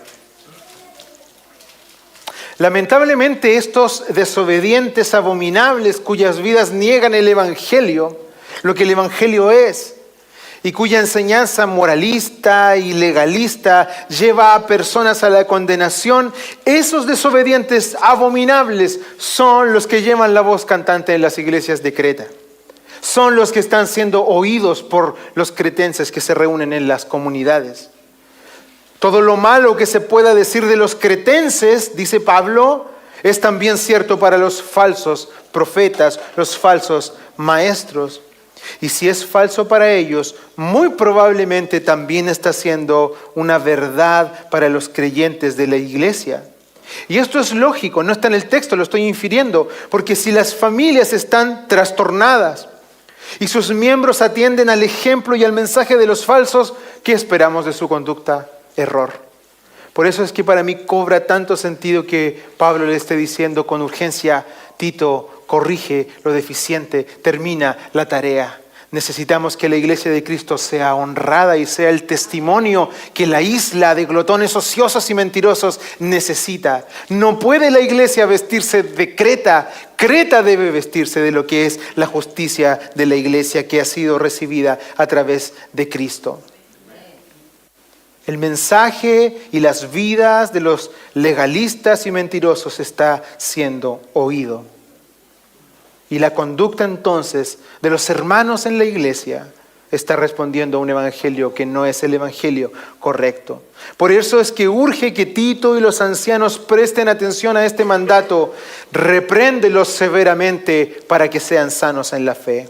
Lamentablemente estos desobedientes abominables cuyas vidas niegan el Evangelio, lo que el Evangelio es, y cuya enseñanza moralista y legalista lleva a personas a la condenación, esos desobedientes abominables son los que llevan la voz cantante en las iglesias de Creta. Son los que están siendo oídos por los cretenses que se reúnen en las comunidades. Todo lo malo que se pueda decir de los cretenses, dice Pablo, es también cierto para los falsos profetas, los falsos maestros. Y si es falso para ellos, muy probablemente también está siendo una verdad para los creyentes de la iglesia. Y esto es lógico, no está en el texto, lo estoy infiriendo, porque si las familias están trastornadas y sus miembros atienden al ejemplo y al mensaje de los falsos, ¿qué esperamos de su conducta? Error. Por eso es que para mí cobra tanto sentido que Pablo le esté diciendo con urgencia: Tito, corrige lo deficiente, termina la tarea. Necesitamos que la iglesia de Cristo sea honrada y sea el testimonio que la isla de glotones ociosos y mentirosos necesita. No puede la iglesia vestirse de Creta. Creta debe vestirse de lo que es la justicia de la iglesia que ha sido recibida a través de Cristo. El mensaje y las vidas de los legalistas y mentirosos está siendo oído. Y la conducta entonces de los hermanos en la iglesia está respondiendo a un evangelio que no es el evangelio correcto. Por eso es que urge que Tito y los ancianos presten atención a este mandato. Repréndelos severamente para que sean sanos en la fe.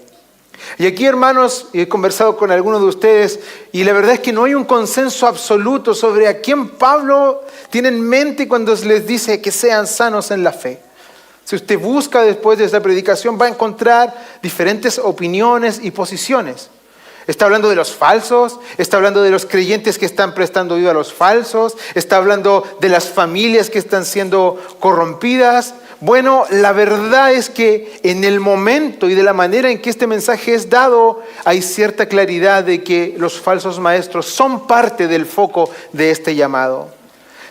Y aquí, hermanos, he conversado con algunos de ustedes y la verdad es que no hay un consenso absoluto sobre a quién Pablo tiene en mente cuando les dice que sean sanos en la fe. Si usted busca después de esta predicación va a encontrar diferentes opiniones y posiciones. Está hablando de los falsos, está hablando de los creyentes que están prestando oído a los falsos, está hablando de las familias que están siendo corrompidas. Bueno, la verdad es que en el momento y de la manera en que este mensaje es dado, hay cierta claridad de que los falsos maestros son parte del foco de este llamado.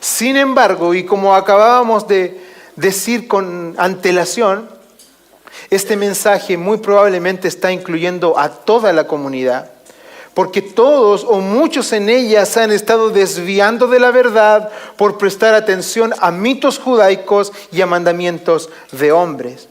Sin embargo, y como acabábamos de decir con antelación, este mensaje muy probablemente está incluyendo a toda la comunidad, porque todos o muchos en ella se han estado desviando de la verdad por prestar atención a mitos judaicos y a mandamientos de hombres.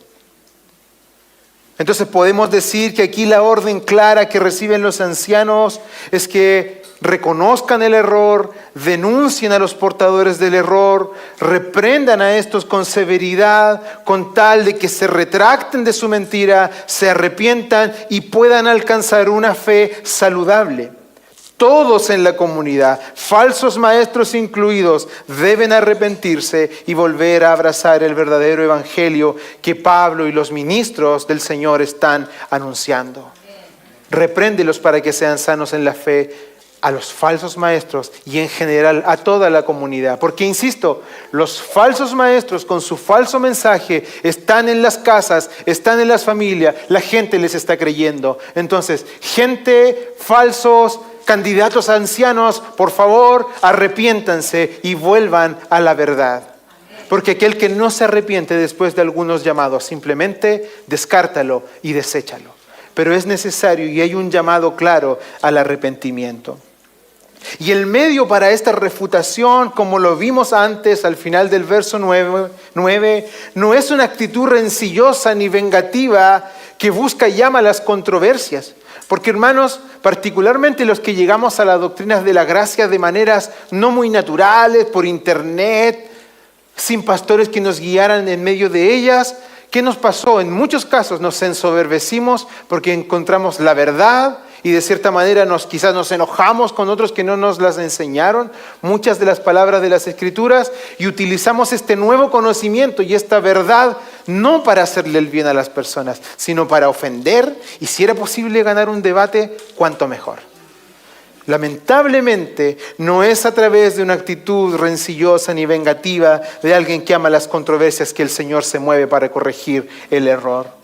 Entonces podemos decir que aquí la orden clara que reciben los ancianos es que reconozcan el error, denuncien a los portadores del error, reprendan a estos con severidad, con tal de que se retracten de su mentira, se arrepientan y puedan alcanzar una fe saludable. Todos en la comunidad, falsos maestros incluidos, deben arrepentirse y volver a abrazar el verdadero evangelio que Pablo y los ministros del Señor están anunciando. Repréndelos para que sean sanos en la fe, a los falsos maestros y en general a toda la comunidad. Porque, insisto, los falsos maestros con su falso mensaje están en las casas, están en las familias, la gente les está creyendo. Entonces, gente, falsos, candidatos a ancianos, por favor, arrepiéntanse y vuelvan a la verdad. Porque aquel que no se arrepiente después de algunos llamados, simplemente descártalo y deséchalo. Pero es necesario y hay un llamado claro al arrepentimiento. Y el medio para esta refutación, como lo vimos antes al final del verso 9, no es una actitud rencillosa ni vengativa que busca y llama a las controversias. Porque, hermanos, particularmente los que llegamos a las doctrinas de la gracia de maneras no muy naturales, por internet, sin pastores que nos guiaran en medio de ellas, ¿qué nos pasó? En muchos casos nos ensoberbecimos porque encontramos la verdad y de cierta manera quizás nos enojamos con otros que no nos las enseñaron, muchas de las palabras de las Escrituras, y utilizamos este nuevo conocimiento y esta verdad no para hacerle el bien a las personas, sino para ofender, y si era posible ganar un debate, cuanto mejor. Lamentablemente no es a través de una actitud rencillosa ni vengativa de alguien que ama las controversias que el Señor se mueve para corregir el error.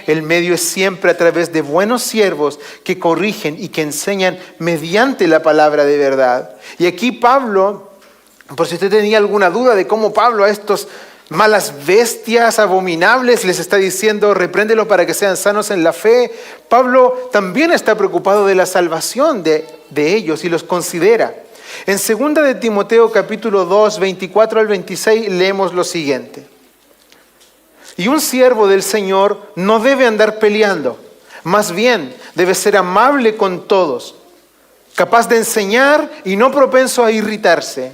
El medio es siempre a través de buenos siervos que corrigen y que enseñan mediante la palabra de verdad. Y aquí Pablo, por si usted tenía alguna duda de cómo Pablo a estos malas bestias abominables les está diciendo, repréndelo para que sean sanos en la fe, Pablo también está preocupado de la salvación de ellos y los considera. En 2 de Timoteo capítulo 2, 24 al 26 leemos lo siguiente. Y un siervo del Señor no debe andar peleando, más bien debe ser amable con todos, capaz de enseñar y no propenso a irritarse.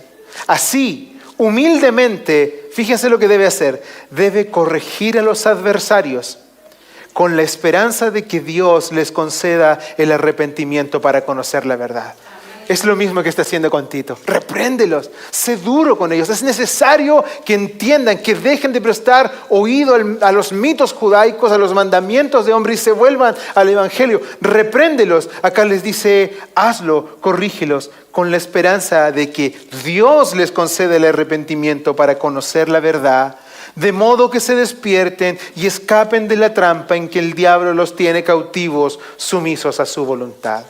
Así, humildemente, fíjense lo que debe hacer, debe corregir a los adversarios con la esperanza de que Dios les conceda el arrepentimiento para conocer la verdad. Es lo mismo que está haciendo con Tito. Repréndelos, sé duro con ellos. Es necesario que entiendan, que dejen de prestar oído a los mitos judaicos, a los mandamientos de hombre y se vuelvan al evangelio. Repréndelos. Acá les dice, hazlo, corrígelos, con la esperanza de que Dios les conceda el arrepentimiento para conocer la verdad, de modo que se despierten y escapen de la trampa en que el diablo los tiene cautivos, sumisos a su voluntad.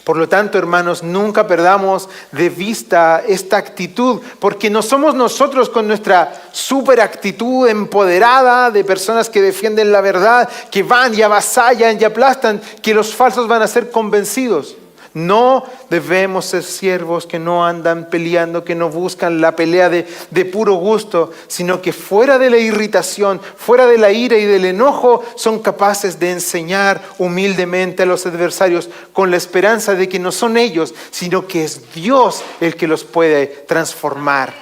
Por lo tanto, hermanos, nunca perdamos de vista esta actitud, porque no somos nosotros con nuestra super actitud empoderada de personas que defienden la verdad, que van y avasallan y aplastan, que los falsos van a ser convencidos. No debemos ser siervos que no andan peleando, que no buscan la pelea de puro gusto, sino que fuera de la irritación, fuera de la ira y del enojo, son capaces de enseñar humildemente a los adversarios con la esperanza de que no son ellos, sino que es Dios el que los puede transformar.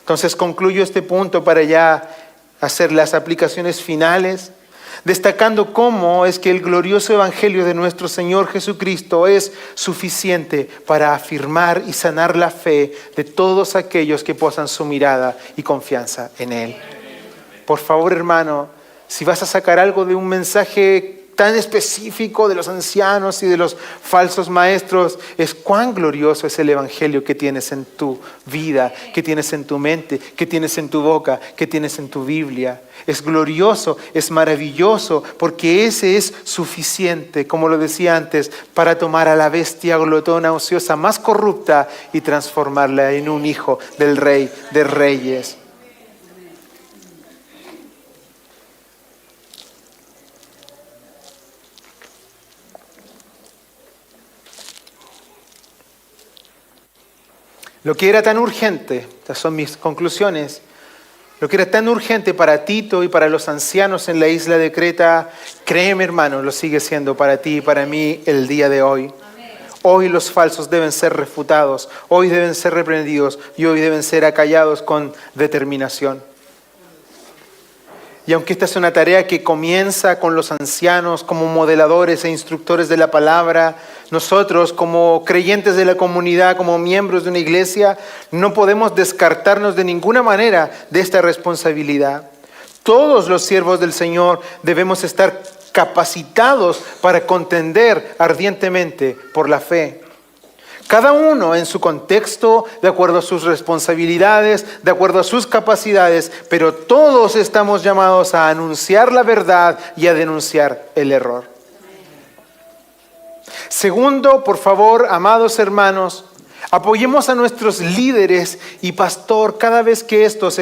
Entonces concluyo este punto para ya hacer las aplicaciones finales, destacando cómo es que el glorioso evangelio de nuestro Señor Jesucristo es suficiente para afirmar y sanar la fe de todos aquellos que posan su mirada y confianza en Él. Por favor, hermano, si vas a sacar algo de un mensaje tan específico de los ancianos y de los falsos maestros, es cuán glorioso es el evangelio que tienes en tu vida, que tienes en tu mente, que tienes en tu boca, que tienes en tu Biblia. Es glorioso, es maravilloso, porque ese es suficiente, como lo decía antes, para tomar a la bestia glotona, ociosa, más corrupta y transformarla en un hijo del Rey de Reyes. Lo que era tan urgente, estas son mis conclusiones, lo que era tan urgente para Tito y para los ancianos en la isla de Creta, créeme hermano, lo sigue siendo para ti y para mí el día de hoy. Hoy los falsos deben ser refutados, hoy deben ser reprendidos y hoy deben ser acallados con determinación. Y aunque esta es una tarea que comienza con los ancianos como modeladores e instructores de la palabra, nosotros como creyentes de la comunidad, como miembros de una iglesia, no podemos descartarnos de ninguna manera de esta responsabilidad. Todos los siervos del Señor debemos estar capacitados para contender ardientemente por la fe. Cada uno en su contexto, de acuerdo a sus responsabilidades, de acuerdo a sus capacidades, pero todos estamos llamados a anunciar la verdad y a denunciar el error. Segundo, por favor, amados hermanos, apoyemos a nuestros líderes y pastor cada vez que estos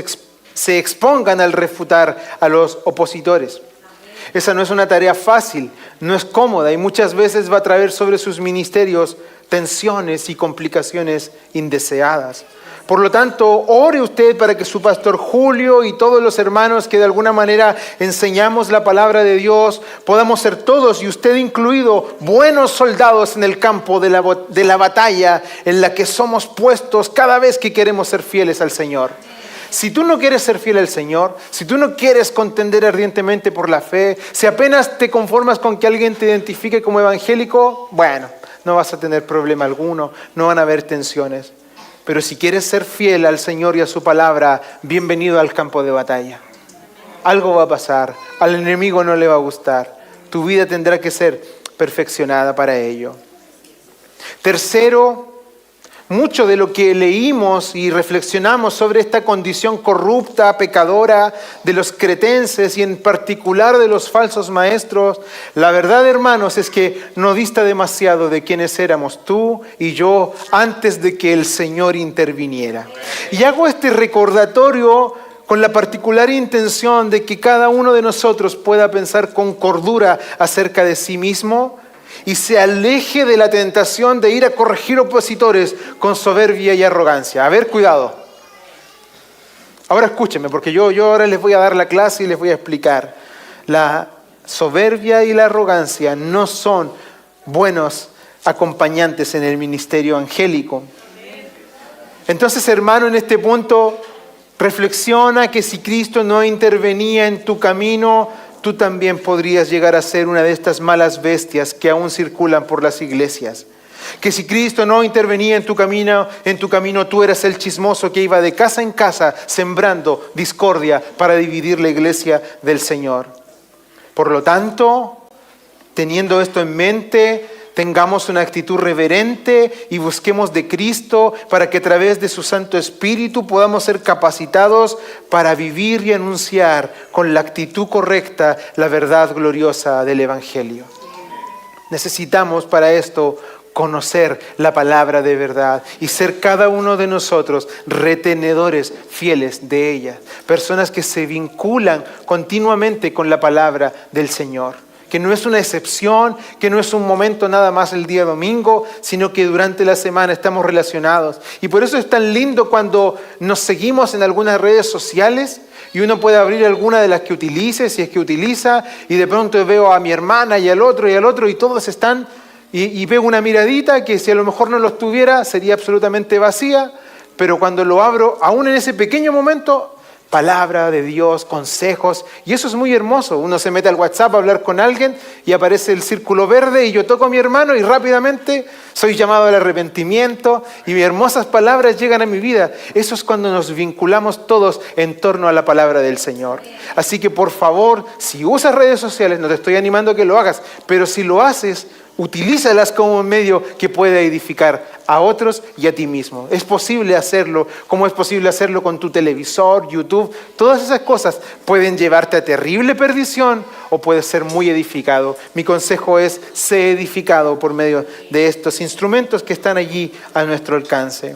se expongan al refutar a los opositores. Esa no es una tarea fácil, no es cómoda y muchas veces va a traer sobre sus ministerios tensiones y complicaciones indeseadas. Por lo tanto, ore usted para que su pastor Julio y todos los hermanos que de alguna manera enseñamos la palabra de Dios, podamos ser todos, y usted incluido, buenos soldados en el campo de la batalla en la que somos puestos cada vez que queremos ser fieles al Señor. Si tú no quieres ser fiel al Señor, si tú no quieres contender ardientemente por la fe, si apenas te conformas con que alguien te identifique como evangélico, bueno, no vas a tener problema alguno, no van a haber tensiones. Pero si quieres ser fiel al Señor y a su palabra, bienvenido al campo de batalla. Algo va a pasar, al enemigo no le va a gustar. Tu vida tendrá que ser perfeccionada para ello. Tercero, mucho de lo que leímos y reflexionamos sobre esta condición corrupta, pecadora de los cretenses y en particular de los falsos maestros, la verdad, hermanos, es que no dista demasiado de quienes éramos tú y yo antes de que el Señor interviniera. Y hago este recordatorio con la particular intención de que cada uno de nosotros pueda pensar con cordura acerca de sí mismo y se aleje de la tentación de ir a corregir opositores con soberbia y arrogancia. A ver, cuidado. Ahora escúchenme, porque yo ahora les voy a dar la clase y les voy a explicar. La soberbia y la arrogancia no son buenos acompañantes en el ministerio angélico. Entonces, hermano, en este punto, reflexiona que si Cristo no intervenía en tu camino, tú también podrías llegar a ser una de estas malas bestias que aún circulan por las iglesias. Que si Cristo no intervenía en tu camino tú eras el chismoso que iba de casa en casa sembrando discordia para dividir la iglesia del Señor. Por lo tanto, teniendo esto en mente, tengamos una actitud reverente y busquemos de Cristo para que a través de su Santo Espíritu podamos ser capacitados para vivir y anunciar con la actitud correcta la verdad gloriosa del Evangelio. Necesitamos para esto conocer la palabra de verdad y ser cada uno de nosotros retenedores fieles de ella. Personas que se vinculan continuamente con la palabra del Señor. Que no es una excepción, que no es un momento nada más el día domingo, sino que durante la semana estamos relacionados. Y por eso es tan lindo cuando nos seguimos en algunas redes sociales y uno puede abrir alguna de las que utilice, si es que utiliza, y de pronto veo a mi hermana y al otro, y todos están, y veo una miradita que si a lo mejor no los tuviera sería absolutamente vacía, pero cuando lo abro, aún en ese pequeño momento, palabra de Dios, consejos, y eso es muy hermoso. Uno se mete al WhatsApp a hablar con alguien y aparece el círculo verde y yo toco a mi hermano y rápidamente soy llamado al arrepentimiento y hermosas palabras llegan a mi vida. Eso es cuando nos vinculamos todos en torno a la palabra del Señor. Así que por favor, si usas redes sociales, no te estoy animando a que lo hagas, pero si lo haces, utilízalas como un medio que pueda edificar a otros y a ti mismo. Es posible hacerlo, como es posible hacerlo con tu televisor, YouTube. Todas esas cosas pueden llevarte a terrible perdición o puedes ser muy edificado. Mi consejo es, sé edificado por medio de estos instrumentos que están allí a nuestro alcance.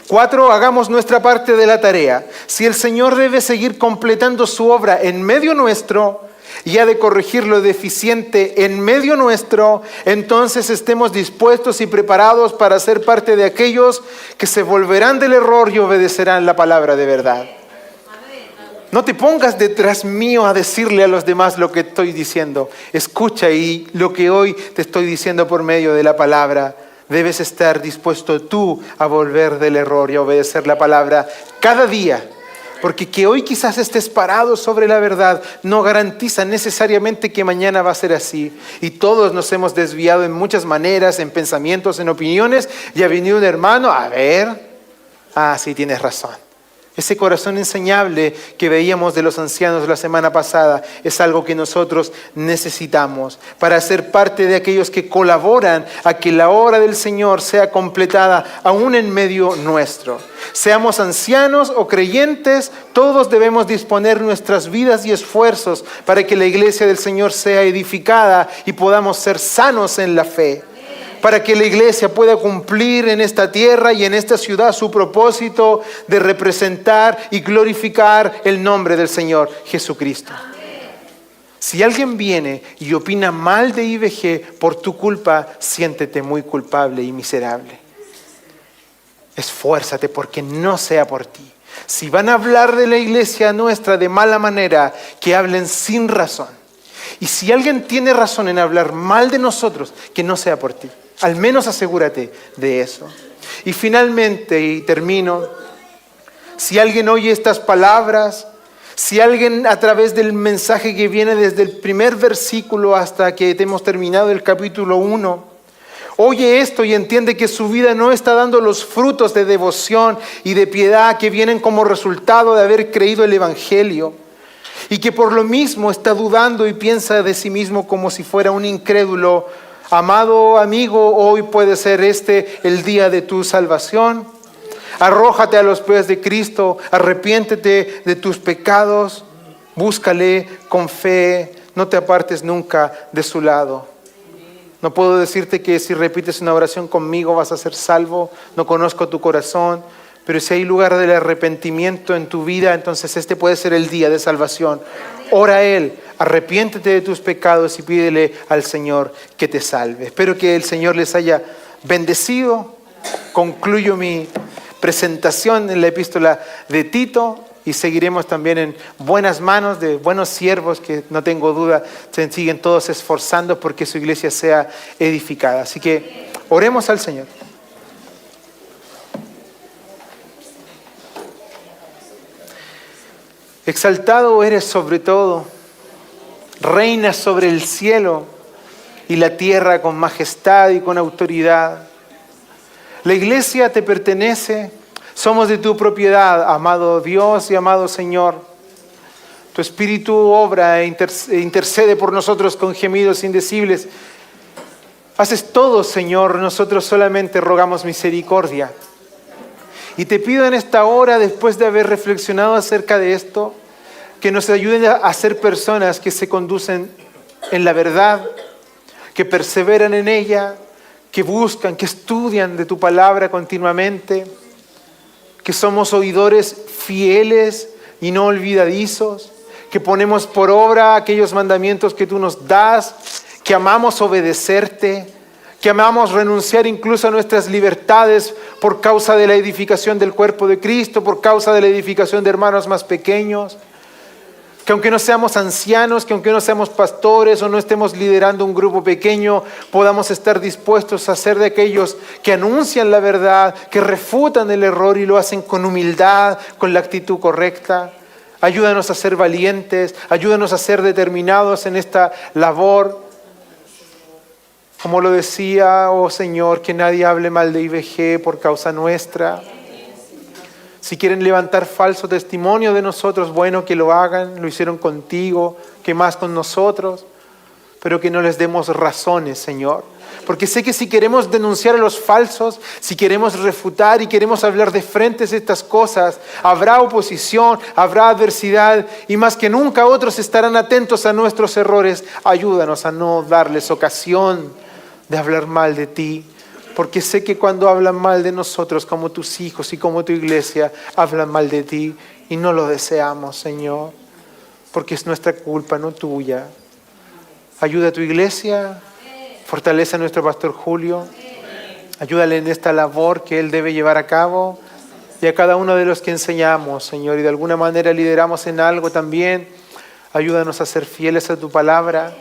4, hagamos nuestra parte de la tarea. Si el Señor debe seguir completando su obra en medio nuestro, y ha de corregir lo deficiente en medio nuestro, entonces estemos dispuestos y preparados para ser parte de aquellos que se volverán del error y obedecerán la palabra de verdad. No te pongas detrás mío a decirle a los demás lo que estoy diciendo. Escucha y lo que hoy te estoy diciendo por medio de la palabra. Debes estar dispuesto tú a volver del error y a obedecer la palabra cada día. Porque que hoy quizás estés parado sobre la verdad no garantiza necesariamente que mañana va a ser así. Y todos nos hemos desviado en muchas maneras, en pensamientos, en opiniones. Y ha venido un hermano, sí, tienes razón. Ese corazón enseñable que veíamos de los ancianos la semana pasada es algo que nosotros necesitamos para ser parte de aquellos que colaboran a que la obra del Señor sea completada aún en medio nuestro. Seamos ancianos o creyentes, todos debemos disponer nuestras vidas y esfuerzos para que la iglesia del Señor sea edificada y podamos ser sanos en la fe. Para que la iglesia pueda cumplir en esta tierra y en esta ciudad su propósito de representar y glorificar el nombre del Señor Jesucristo. Si alguien viene y opina mal de IBG por tu culpa, siéntete muy culpable y miserable. Esfuérzate porque no sea por ti. Si van a hablar de la iglesia nuestra de mala manera, que hablen sin razón. Y si alguien tiene razón en hablar mal de nosotros, que no sea por ti. Al menos asegúrate de eso. Y finalmente, y termino, si alguien oye estas palabras, si alguien a través del mensaje que viene desde el primer versículo hasta que hemos terminado el capítulo 1, oye esto y entiende que su vida no está dando los frutos de devoción y de piedad que vienen como resultado de haber creído el Evangelio, y que por lo mismo está dudando y piensa de sí mismo como si fuera un incrédulo. Amado amigo, hoy puede ser el día de tu salvación. Arrójate a los pies de Cristo, arrepiéntete de tus pecados, búscale con fe, no te apartes nunca de su lado. No puedo decirte que si repites una oración conmigo vas a ser salvo, no conozco tu corazón, pero si hay lugar del arrepentimiento en tu vida, entonces puede ser el día de salvación. Ora a Él, arrepiéntete de tus pecados y pídele al Señor que te salve. Espero que el Señor les haya bendecido. Concluyo mi presentación en la epístola de Tito y seguiremos también en buenas manos de buenos siervos que no tengo duda se siguen todos esforzando porque su iglesia sea edificada. Así que oremos al Señor. Exaltado eres sobre todo, reinas sobre el cielo y la tierra con majestad y con autoridad. La iglesia te pertenece, somos de tu propiedad, amado Dios y amado Señor. Tu Espíritu obra e intercede por nosotros con gemidos indecibles. Haces todo, Señor, nosotros solamente rogamos misericordia. Y te pido en esta hora, después de haber reflexionado acerca de esto, que nos ayuden a ser personas que se conducen en la verdad, que perseveran en ella, que buscan, que estudian de tu palabra continuamente, que somos oidores fieles y no olvidadizos, que ponemos por obra aquellos mandamientos que tú nos das, que amamos obedecerte, que amamos renunciar incluso a nuestras libertades por causa de la edificación del cuerpo de Cristo, por causa de la edificación de hermanos más pequeños, Que aunque no seamos ancianos, que aunque no seamos pastores o no estemos liderando un grupo pequeño, podamos estar dispuestos a ser de aquellos que anuncian la verdad, que refutan el error y lo hacen con humildad, con la actitud correcta. Ayúdanos a ser valientes, ayúdanos a ser determinados en esta labor. Como lo decía, oh Señor, que nadie hable mal de IBG por causa nuestra. Si quieren levantar falso testimonio de nosotros, bueno, que lo hagan. Lo hicieron contigo, que más con nosotros. Pero que no les demos razones, Señor. Porque sé que si queremos denunciar a los falsos, si queremos refutar y queremos hablar de frente a estas cosas, habrá oposición, habrá adversidad y más que nunca otros estarán atentos a nuestros errores. Ayúdanos a no darles ocasión de hablar mal de ti. Porque sé que cuando hablan mal de nosotros, como tus hijos y como tu iglesia, hablan mal de ti y no lo deseamos, Señor. Porque es nuestra culpa, no tuya. Ayuda a tu iglesia, fortalece a nuestro pastor Julio, ayúdale en esta labor que él debe llevar a cabo y a cada uno de los que enseñamos, Señor, y de alguna manera lideramos en algo también. Ayúdanos a ser fieles a tu palabra,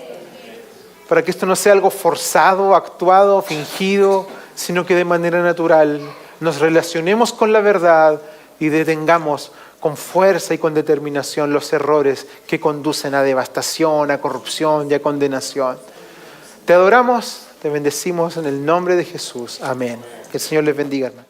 para que esto no sea algo forzado, actuado, fingido, sino que de manera natural nos relacionemos con la verdad y detengamos con fuerza y con determinación los errores que conducen a devastación, a corrupción y a condenación. Te adoramos, te bendecimos en el nombre de Jesús. Amén. Que el Señor les bendiga, hermano.